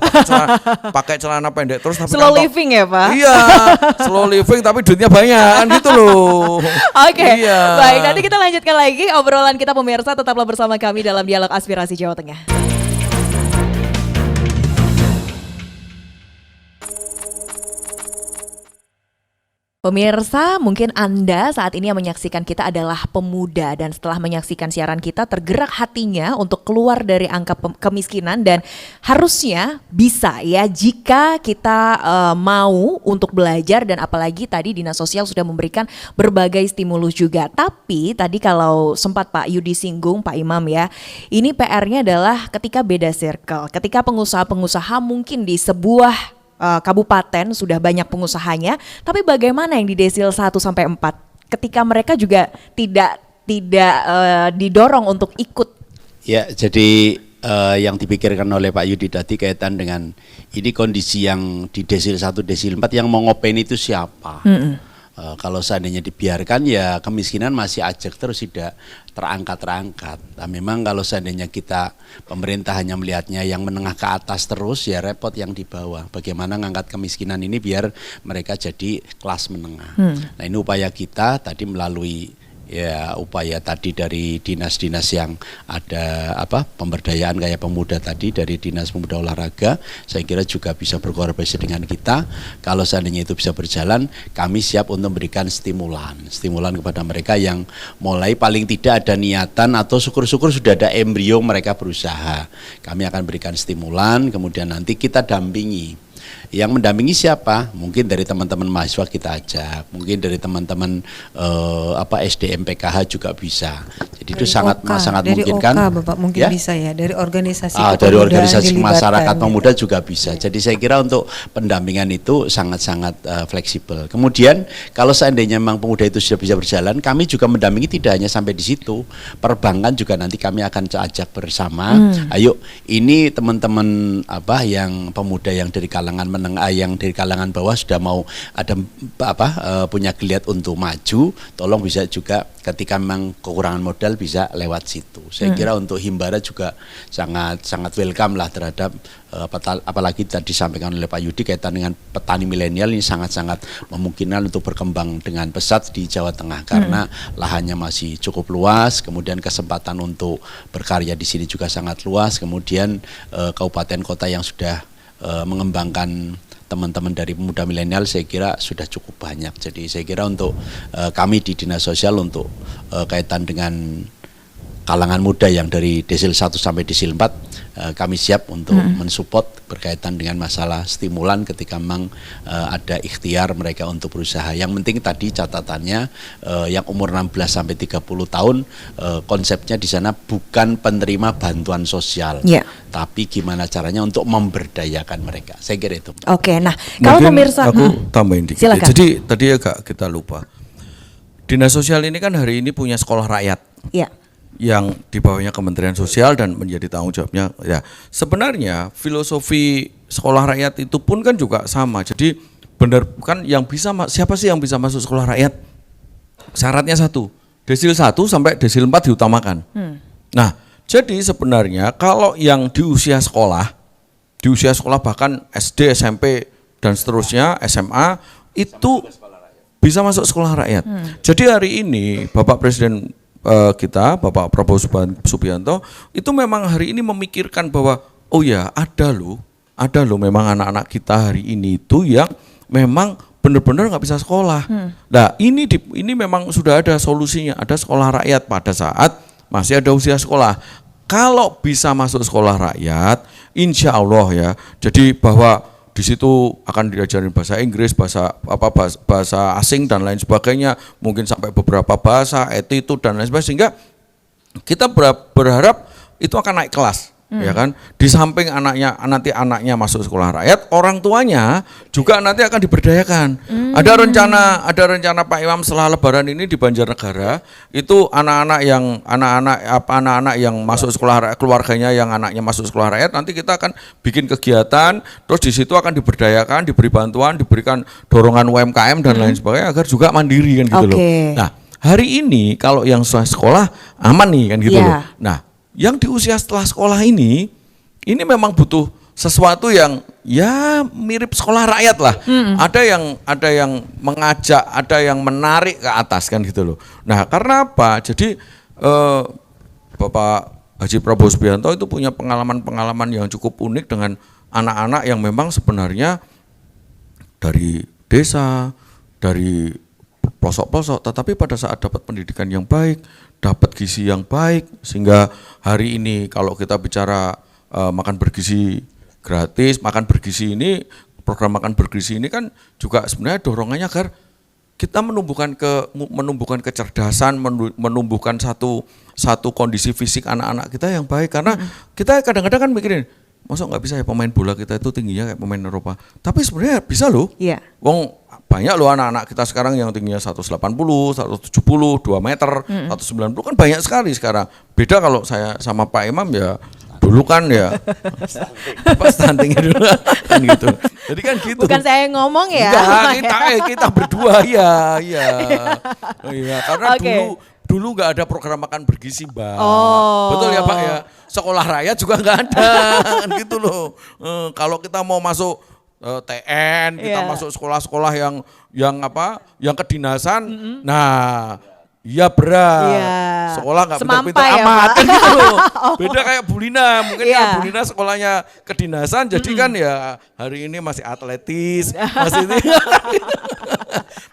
S3: pakai celana pendek terus tapi
S1: Slow living ya Pak.
S3: Iya, slow living tapi duitnya banyak kan gitu loh.
S1: Oke, baik, nanti kita lanjutkan lagi obrolan kita pemirsa, tetaplah bersama kami dalam Dialog Aspirasi Jawa Tengah. Pemirsa, mungkin Anda saat ini yang menyaksikan kita adalah pemuda dan setelah menyaksikan siaran kita tergerak hatinya untuk keluar dari angka kemiskinan dan harusnya bisa ya jika kita mau untuk belajar dan apalagi tadi Dinas Sosial sudah memberikan berbagai stimulus juga. Tapi tadi kalau sempat Pak Yudi singgung, Pak Imam ya, ini PR-nya adalah ketika beda circle, ketika pengusaha-pengusaha mungkin di sebuah kabupaten sudah banyak pengusahanya, tapi bagaimana yang di desil 1 sampai 4 ketika mereka juga tidak didorong untuk ikut? Ya,
S4: jadi yang dipikirkan oleh Pak Yudi tadi kaitan dengan ini kondisi yang di desil 1, desil 4 yang mau ngopen itu siapa? Kalau seandainya dibiarkan ya kemiskinan masih ajak terus tidak terangkat. Nah, memang kalau seandainya kita pemerintah hanya melihatnya yang menengah ke atas terus ya repot yang di bawah. Bagaimana ngangkat kemiskinan ini biar mereka jadi kelas menengah. Nah, ini upaya kita tadi melalui ya upaya tadi dari dinas-dinas yang ada pemberdayaan kayak pemuda tadi dari Dinas Pemuda Olahraga, saya kira juga bisa berkolaborasi dengan kita. Kalau seandainya itu bisa berjalan, kami siap untuk memberikan stimulan kepada mereka yang mulai paling tidak ada niatan atau syukur-syukur sudah ada embrio mereka berusaha. Kami akan berikan stimulan, kemudian nanti kita dampingi. Yang mendampingi siapa? Mungkin dari teman-teman mahasiswa kita ajak, mungkin dari teman-teman SDM PKH juga bisa. Jadi dari itu sangat memungkinkan.
S2: Dari Bapak mungkin ya? Bisa ya, dari organisasi
S4: dari organisasi masyarakat pemuda juga bisa. Jadi saya kira untuk pendampingan itu sangat-sangat fleksibel. Kemudian kalau seandainya memang pemuda itu sudah bisa berjalan, kami juga mendampingi tidak hanya sampai di situ. Perbankan juga nanti kami akan ajak bersama. Ayo, ini teman-teman yang pemuda yang dari kalangan menengah, yang dari kalangan bawah sudah mau ada punya geliat untuk maju, tolong bisa juga ketika memang kekurangan modal bisa lewat situ. Saya kira untuk Himbara juga sangat welcome lah terhadap apalagi tadi disampaikan oleh Pak Yudi kaitan dengan petani milenial ini sangat-sangat memungkinkan untuk berkembang dengan pesat di Jawa Tengah karena lahannya masih cukup luas, kemudian kesempatan untuk berkarya di sini juga sangat luas, kemudian kabupaten kota yang sudah mengembangkan teman-teman dari pemuda milenial saya kira sudah cukup banyak. Jadi saya kira untuk kami di Dinas Sosial untuk kaitan dengan kalangan muda yang dari desil 1 sampai desil 4 kami siap untuk mensupport berkaitan dengan masalah stimulan ketika memang ada ikhtiar mereka untuk berusaha. Yang penting tadi catatannya yang umur 16 sampai 30 tahun konsepnya di sana bukan penerima bantuan sosial. Tapi gimana caranya untuk memberdayakan mereka. Saya kira itu.
S1: Oke, nah kalau pemirsa
S3: aku tambahin dikit.
S1: Silakan.
S3: Jadi tadi agak kita lupa. Dinas Sosial ini kan hari ini punya sekolah rakyat. Yang di bawahnya Kementerian Sosial dan menjadi tanggung jawabnya ya. Sebenarnya filosofi sekolah rakyat itu pun kan juga sama. Jadi benar kan yang bisa siapa sih yang bisa masuk sekolah rakyat? Syaratnya 1, desil 1 sampai desil 4 diutamakan. Nah, jadi sebenarnya kalau yang di usia sekolah bahkan SD, SMP dan seterusnya, SMA itu bisa masuk sekolah rakyat. Jadi hari ini Bapak Presiden kita, Bapak Prabowo Subianto itu memang hari ini memikirkan bahwa oh ya ada loh memang anak-anak kita hari ini itu yang memang benar-benar nggak bisa sekolah. Nah ini memang sudah ada solusinya, ada sekolah rakyat pada saat masih ada usia sekolah. Kalau bisa masuk sekolah rakyat, insya Allah ya. Jadi bahwa di situ akan diajarin bahasa Inggris, bahasa asing dan lain sebagainya, mungkin sampai beberapa bahasa, attitude dan lain sebagainya, sehingga kita berharap itu akan naik kelas. Ya kan, di samping nanti anaknya masuk sekolah rakyat, orang tuanya juga nanti akan diberdayakan. Ada rencana Pak Imam setelah Lebaran ini di Banjarnegara itu anak-anak yang masuk sekolah rakyat, keluarganya yang anaknya masuk sekolah rakyat, nanti kita akan bikin kegiatan, terus di situ akan diberdayakan, diberi bantuan, diberikan dorongan UMKM dan lain sebagainya agar juga mandiri kan gitu loh. Nah hari ini kalau yang sekolah aman nih kan gitu loh. Nah yang di usia setelah sekolah ini memang butuh sesuatu yang ya mirip sekolah rakyat lah. Ada yang mengajak, ada yang menarik ke atas kan gitu loh. Nah karena apa? Jadi Bapak Haji Prabowo Subianto itu punya pengalaman yang cukup unik dengan anak-anak yang memang sebenarnya dari desa, dari pelosok-pelosok, tetapi pada saat dapat pendidikan yang baik, dapat gizi yang baik, sehingga hari ini kalau kita bicara makan bergizi gratis, makan bergizi ini, program makan bergizi ini kan juga sebenarnya dorongannya agar kita menumbuhkan kecerdasan, menumbuhkan satu kondisi fisik anak-anak kita yang baik, karena kita kadang-kadang kan mikirin, masa nggak bisa ya pemain bola kita itu tingginya kayak pemain Eropa, tapi sebenarnya bisa loh. Wong banyak loh anak-anak kita sekarang yang tingginya 180, 170, 2 meter, 190 kan banyak sekali sekarang. Beda kalau saya sama Pak Imam ya dulu kan ya apa stuntingnya dulu kan gitu. Jadi kan gitu.
S1: Bukan saya yang ngomong ya.
S3: Enggak, kita berdua ya. Iya, karena dulu nggak ada program makan bergizi, Mbak. Betul ya, Pak ya. Sekolah rakyat juga nggak ada kan gitu loh. Kalau kita mau masuk TN, kita masuk sekolah-sekolah yang kedinasan. Nah, iya berat. Sekolah nggak pintar-pintar amat kan gitu loh. Beda kayak Bu Lina, mungkin Bu Lina sekolahnya kedinasan, jadi kan ya hari ini masih atletis, masih ini.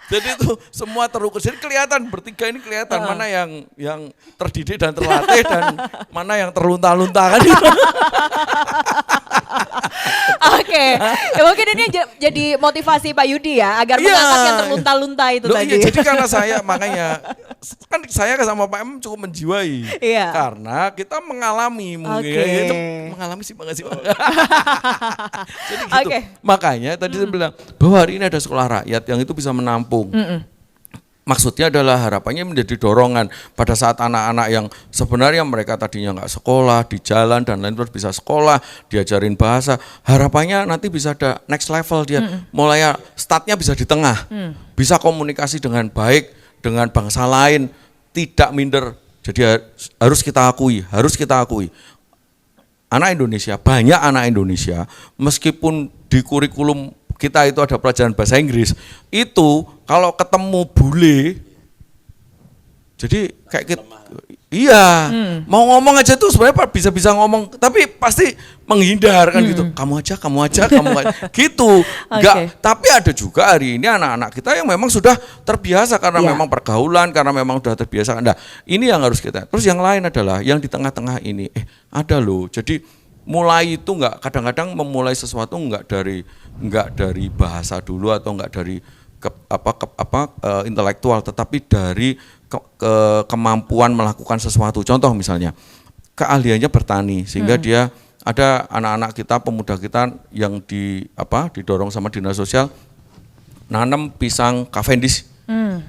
S3: Jadi itu semua terukur. Jadi kelihatan bertiga ini kelihatan mana yang terdidik dan terlatih dan mana yang terlunta-lunta kan.
S1: Oke, ya mungkin ini jadi motivasi Pak Yudi ya agar mengangkat yang terlunta-lunta itu tadi.
S3: Iya, jadi karena saya sama Pak M cukup menjiwai, karena kita mengalami mengalami sih makasih. Jadi gitu. Makanya tadi saya bilang bahwa hari ini ada sekolah rakyat yang itu bisa menampung. Maksudnya adalah harapannya menjadi dorongan pada saat anak-anak yang sebenarnya mereka tadinya nggak sekolah, di jalan dan lain terus bisa sekolah, diajarin bahasa. Harapannya nanti bisa ada next level dia, mulai startnya bisa di tengah, bisa komunikasi dengan baik dengan bangsa lain, tidak minder. Jadi harus kita akui. Banyak anak Indonesia meskipun di kurikulum kita itu ada pelajaran bahasa Inggris, itu kalau ketemu bule, jadi kayak kita, mau ngomong aja tuh sebenarnya bisa ngomong, tapi pasti menghindar kan gitu, kamu aja, gitu. Tapi ada juga hari ini anak-anak kita yang memang sudah terbiasa karena memang pergaulan, karena memang sudah terbiasa. Nah, ini yang harus kita. Terus yang lain adalah yang di tengah-tengah ini, ada loh. Jadi mulai itu kadang-kadang memulai sesuatu enggak dari bahasa dulu atau enggak dari intelektual, tetapi dari kemampuan melakukan sesuatu. Contoh misalnya keahliannya bertani, sehingga dia ada anak-anak kita, pemuda kita yang didorong sama dinas sosial nanam pisang Cavendish,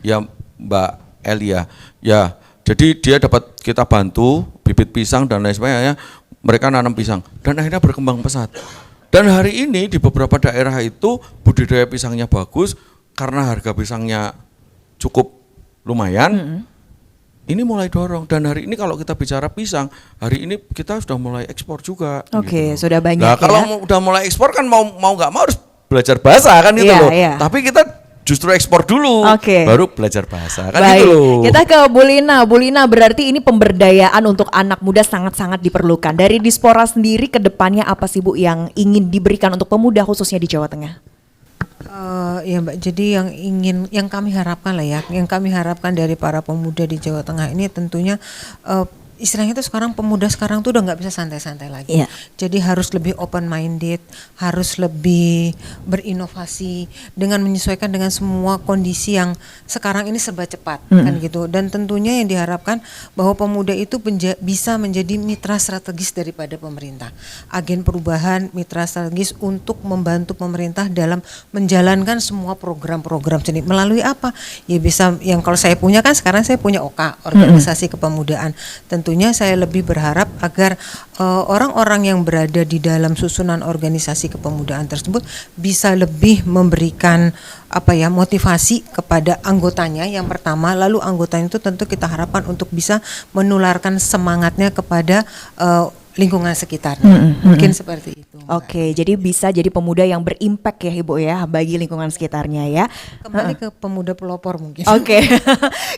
S3: ya Mbak Elia, ya. Jadi dia dapat kita bantu bibit pisang dan lain sebagainya. Mereka nanam pisang dan akhirnya berkembang pesat. Dan hari ini di beberapa daerah itu budidaya pisangnya bagus karena harga pisangnya cukup lumayan. Ini mulai dorong, dan hari ini kalau kita bicara pisang, hari ini kita sudah mulai ekspor juga.
S1: Gitu. Sudah banyak.
S3: Nah, kalau udah mulai ekspor kan mau nggak mau harus belajar bahasa kan gitu loh. Tapi kita justru ekspor dulu,
S1: Oke.
S3: baru belajar bahasa. Kan
S1: Baik,
S3: gitu loh.
S1: kita ke Bu Lina. Bu Lina, berarti ini pemberdayaan untuk anak muda sangat-sangat diperlukan. Dari Dispora sendiri ke depannya apa sih Bu yang ingin diberikan untuk pemuda khususnya di Jawa Tengah?
S2: Ya Mbak, jadi yang kami harapkan lah ya, yang kami harapkan dari para pemuda di Jawa Tengah ini tentunya istilahnya itu sekarang pemuda sekarang tuh udah nggak bisa santai-santai lagi.
S1: Iya.
S2: Jadi harus lebih open minded, harus lebih berinovasi dengan menyesuaikan dengan semua kondisi yang sekarang ini serba cepat kan gitu. Dan tentunya yang diharapkan bahwa pemuda itu bisa menjadi mitra strategis daripada pemerintah. Agen perubahan, mitra strategis untuk membantu pemerintah dalam menjalankan semua program-program sini. Melalui apa? Ya bisa yang kalau saya punya kan sekarang saya punya OKA, organisasi kepemudaan. Tentunya saya lebih berharap agar orang-orang yang berada di dalam susunan organisasi kepemudaan tersebut bisa lebih memberikan motivasi kepada anggotanya yang pertama, lalu anggotanya itu tentu kita harapkan untuk bisa menularkan semangatnya kepada lingkungan sekitarnya. Mungkin seperti itu.
S1: Oke, jadi bisa jadi pemuda yang berimpact ya Ibu ya bagi lingkungan sekitarnya ya.
S2: Kembali ke pemuda pelopor mungkin.
S1: Oke,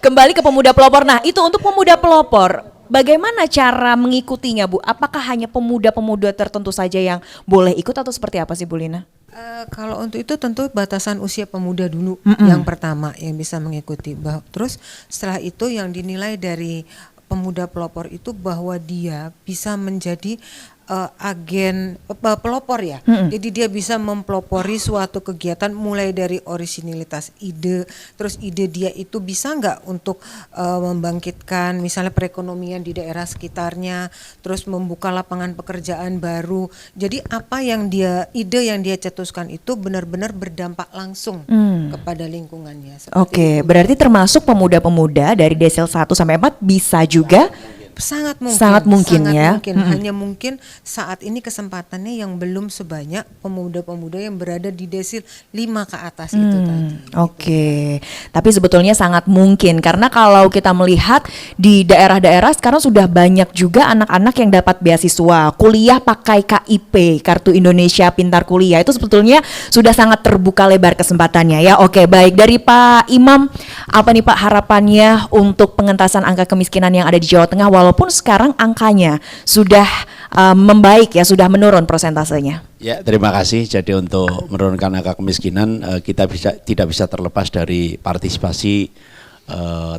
S1: kembali ke pemuda pelopor. Nah itu untuk pemuda pelopor, bagaimana cara mengikutinya Bu? Apakah hanya pemuda-pemuda tertentu saja yang boleh ikut atau seperti apa sih Bu Lina?
S2: Kalau untuk itu tentu batasan usia pemuda dulu yang pertama yang bisa mengikuti. Terus setelah itu yang dinilai dari pemuda pelopor itu bahwa dia bisa menjadi agen pelopor ya. Jadi dia bisa mempelopori suatu kegiatan mulai dari orisinilitas ide, terus ide dia itu bisa nggak untuk membangkitkan misalnya perekonomian di daerah sekitarnya, terus membuka lapangan pekerjaan baru. Jadi apa yang ide yang dia cetuskan itu benar-benar berdampak langsung kepada lingkungannya.
S1: Oke, berarti termasuk pemuda-pemuda dari desil 1 sampai 4 bisa juga.
S2: Sangat
S1: mungkin ya.
S2: Hanya mungkin saat ini kesempatannya yang belum sebanyak pemuda-pemuda yang berada di desil 5 ke atas itu tadi.
S1: Oke. Tapi sebetulnya sangat mungkin karena kalau kita melihat di daerah-daerah sekarang sudah banyak juga anak-anak yang dapat beasiswa kuliah pakai KIP, Kartu Indonesia Pintar Kuliah. Itu sebetulnya sudah sangat terbuka lebar kesempatannya ya. Oke, baik, dari Pak Imam, apa nih Pak harapannya untuk pengentasan angka kemiskinan yang ada di Jawa Tengah walaupun sekarang angkanya sudah membaik ya, sudah menurun persentasenya?
S4: Ya, terima kasih. Jadi untuk menurunkan angka kemiskinan kita tidak bisa terlepas dari partisipasi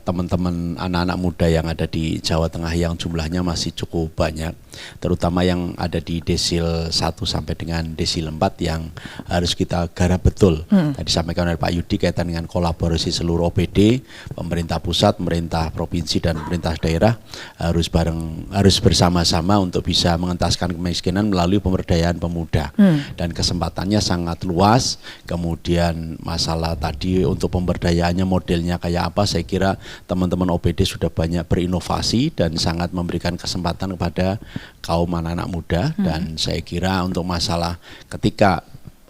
S4: teman-teman anak-anak muda yang ada di Jawa Tengah yang jumlahnya masih cukup banyak, terutama yang ada di desil 1 sampai dengan desil 4 yang harus kita garap betul. Tadi sampaikan oleh Pak Yudi kaitan dengan kolaborasi seluruh OPD, pemerintah pusat, pemerintah provinsi dan pemerintah daerah harus bersama-sama untuk bisa mengentaskan kemiskinan melalui pemberdayaan pemuda. Dan kesempatannya sangat luas. Kemudian masalah tadi untuk pemberdayaannya modelnya kayak apa, saya kira teman-teman OPD sudah banyak berinovasi dan sangat memberikan kesempatan kepada kaum anak-anak muda. Dan saya kira untuk masalah ketika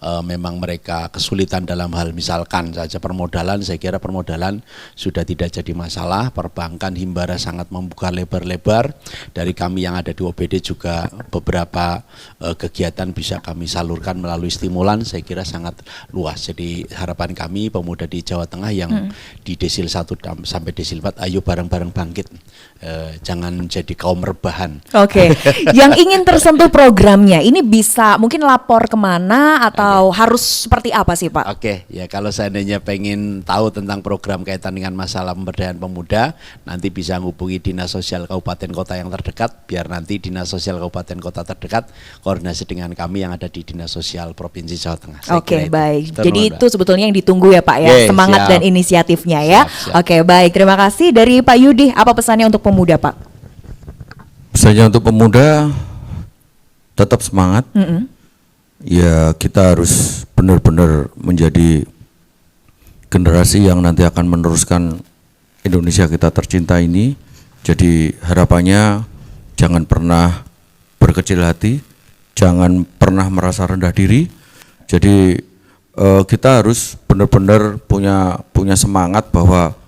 S4: memang mereka kesulitan dalam hal misalkan saja permodalan, saya kira permodalan sudah tidak jadi masalah. Perbankan Himbara sangat membuka lebar-lebar. Dari kami yang ada di OPD juga beberapa kegiatan bisa kami salurkan melalui stimulan, saya kira sangat luas. Jadi harapan kami pemuda di Jawa Tengah yang di desil 1 sampai desil 4, ayo bareng-bareng bangkit, jangan jadi kaum rebahan.
S1: Oke, yang ingin tersentuh programnya ini bisa mungkin lapor kemana atau harus seperti apa sih Pak?
S4: Oke, ya kalau seandainya pengen tahu tentang program kaitan dengan masalah pemberdayaan pemuda, nanti bisa menghubungi Dinas Sosial Kabupaten Kota yang terdekat, biar nanti Dinas Sosial Kabupaten Kota terdekat koordinasi dengan kami yang ada di Dinas Sosial Provinsi Jawa Tengah.
S1: Oke, baik. Jadi itu sebetulnya yang ditunggu ya Pak ya, semangat
S4: siap.
S1: dan inisiatifnya ya.
S4: Siap.
S1: Oke, baik. Terima kasih. Dari Pak Yudi, apa pesannya untuk pemuda Pak?
S3: Pesannya untuk pemuda tetap semangat. Ya, kita harus benar-benar menjadi generasi yang nanti akan meneruskan Indonesia kita tercinta ini. Jadi harapannya jangan pernah berkecil hati, jangan pernah merasa rendah diri. Jadi kita harus benar-benar punya semangat bahwa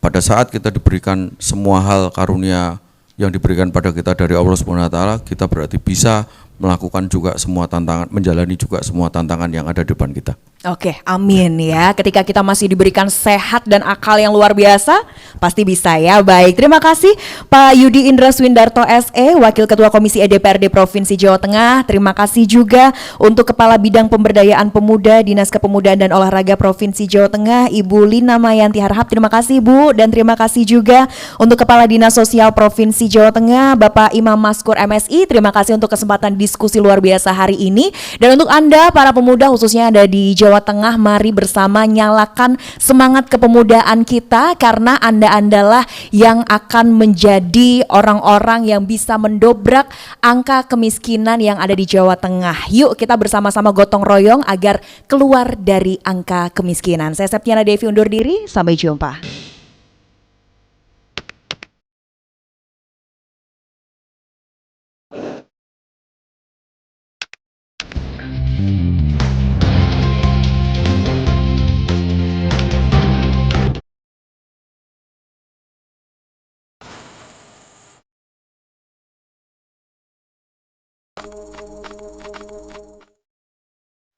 S3: pada saat kita diberikan semua hal karunia yang diberikan pada kita dari Allah Subhanahu wa taala, kita berarti bisa melakukan juga semua tantangan, menjalani juga semua tantangan yang ada di depan kita.
S1: Oke, amin ya. Ketika kita masih diberikan sehat dan akal yang luar biasa, pasti bisa ya. Baik, terima kasih Pak Yudi Indra Swindarto SE, Wakil Ketua Komisi DPRD Provinsi Jawa Tengah. Terima kasih juga untuk Kepala Bidang Pemberdayaan Pemuda Dinas Kepemudaan dan Olahraga Provinsi Jawa Tengah, Ibu Lina Mayanti Harhab. Terima kasih Bu, dan terima kasih juga untuk Kepala Dinas Sosial Provinsi Jawa Tengah, Bapak Imam Maskur MSI. Terima kasih untuk kesempatan diskusi luar biasa hari ini. Dan untuk Anda para pemuda khususnya ada di Jawa Tengah, mari bersama nyalakan semangat kepemudaan kita, karena Anda-andalah yang akan menjadi orang-orang yang bisa mendobrak angka kemiskinan yang ada di Jawa Tengah. Yuk kita bersama-sama gotong royong agar keluar dari angka kemiskinan. Saya Septiana Devi undur diri, sampai jumpa.